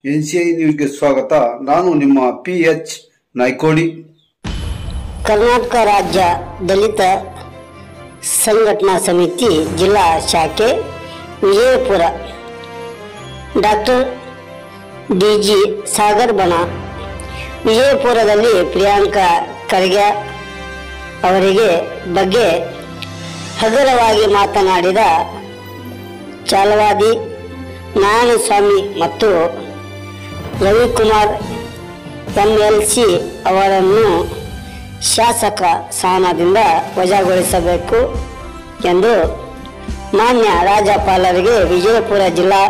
NCI ನ್ಯೂಸ್ಗೆ ಸ್ವಾಗತ. ನಾನು ನಿಮ್ಮ PH ನಾಯ್ಕೋಡಿ. ಕರ್ನಾಟಕ ರಾಜ್ಯ ದಲಿತ ಸಂಘಟನಾ ಸಮಿತಿ ಜಿಲ್ಲಾ ಶಾಖೆ ವಿಜಯಪುರ ಡಾಕ್ಟರ್ DG ಸಾಗರ್ ಬಣ ವಿಜಯಪುರದಲ್ಲಿ ಪ್ರಿಯಾಂಕಾ ಖರ್ಗೆ ಅವರಿಗೆ ಬಗ್ಗೆ ಹಗುರವಾಗಿ ಮಾತನಾಡಿದ ಚಾಲವಾದಿ ನಾರಾಯಣಸ್ವಾಮಿ ಮತ್ತು ರವಿಕುಮಾರ್ MLC ಅವರನ್ನು ಶಾಸಕ ಸ್ಥಾನದಿಂದ ವಜಾಗೊಳಿಸಬೇಕು ಎಂದು ಮಾನ್ಯ ರಾಜ್ಯಪಾಲರಿಗೆ ವಿಜಯಪುರ ಜಿಲ್ಲಾ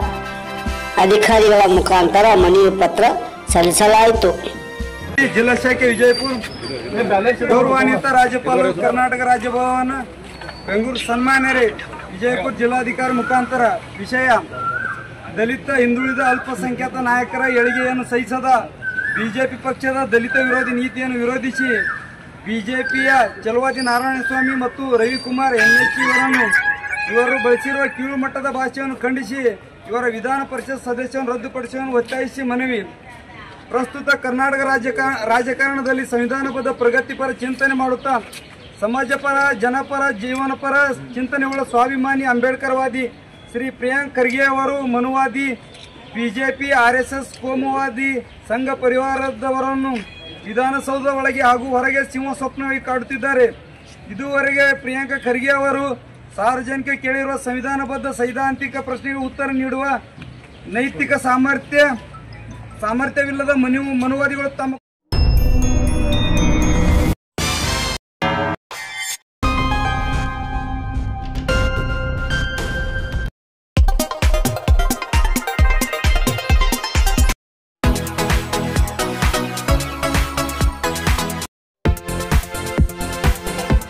ಅಧಿಕಾರಿಗಳ ಮುಖಾಂತರ ಮನವಿ ಪತ್ರ ಸಲ್ಲಿಸಲಾಯಿತು. ಜಿಲ್ಲಾ ಶಾಖೆ ವಿಜಯಪುರ ಗೌರವಾನ್ವಿತ ರಾಜ್ಯಪಾಲರು ಕರ್ನಾಟಕ ರಾಜ್ಯ ಭವನ ಬೆಂಗಳೂರು ಸನ್ಮಾನ್ಯರೇ, ವಿಜಯಪುರ ಜಿಲ್ಲಾಧಿಕಾರಿ ಮುಖಾಂತರ ವಿಷಯ ದಲಿತ ಹಿಂದುಳಿದ ಅಲ್ಪಸಂಖ್ಯಾತ ನಾಯಕರ ಏಳಿಗೆಯನ್ನು ಸಹಿಸದ ಬಿಜೆಪಿ ಪಕ್ಷದ ದಲಿತ ವಿರೋಧಿ ನೀತಿಯನ್ನು ವಿರೋಧಿಸಿ ಬಿಜೆಪಿಯ ಛಲವಾದಿ ನಾರಾಯಣಸ್ವಾಮಿ ಮತ್ತು ರವಿಕುಮಾರ್ MLC ಇವರು ಬಳಸಿರುವ ಕೀಳು ಮಟ್ಟದ ಭಾಷೆಯನ್ನು ಖಂಡಿಸಿ ಇವರ ವಿಧಾನ ಪರಿಷತ್ ಸದಸ್ಯವನ್ನು ರದ್ದುಪಡಿಸುವ ಒತ್ತಾಯಿಸಿ ಮನವಿ. ಪ್ರಸ್ತುತ ಕರ್ನಾಟಕ ರಾಜಕಾರಣದಲ್ಲಿ ಸಂವಿಧಾನಬದ್ಧ ಪ್ರಗತಿಪರ ಚಿಂತನೆ ಮಾಡುತ್ತಾ ಸಮಾಜಪರ, ಜನಪರ, ಜೀವನಪರ ಚಿಂತನೆಗಳ ಸ್ವಾಭಿಮಾನಿ ಅಂಬೇಡ್ಕರ್ವಾದಿ ಶ್ರೀ ಪ್ರಿಯಾಂಕ್ ಖರ್ಗೆ ಅವರು ಮನುವಾದಿ, ಬಿಜೆಪಿ, RSS ಕೋಮುವಾದಿ ಸಂಘ ಪರಿವಾರದವರನ್ನು ವಿಧಾನಸೌಧ ಒಳಗೆ ಹಾಗೂ ಹೊರಗೆ ಸಿಂಹ ಸ್ವಪ್ನವಾಗಿ ಕಾಡುತ್ತಿದ್ದಾರೆ. ಇದುವರೆಗೆ ಪ್ರಿಯಾಂಕಾ ಖರ್ಗೆ ಅವರು ಸಾರ್ವಜನಿಕ ಕೇಳಿರುವ ಸಂವಿಧಾನಬದ್ಧ ಸೈದ್ಧಾಂತಿಕ ಪ್ರಶ್ನೆಗೆ ಉತ್ತರ ನೀಡುವ ನೈತಿಕ ಸಾಮರ್ಥ್ಯವಿಲ್ಲದ ಮನುವಾದಿಗಳು ತಮ್ಮ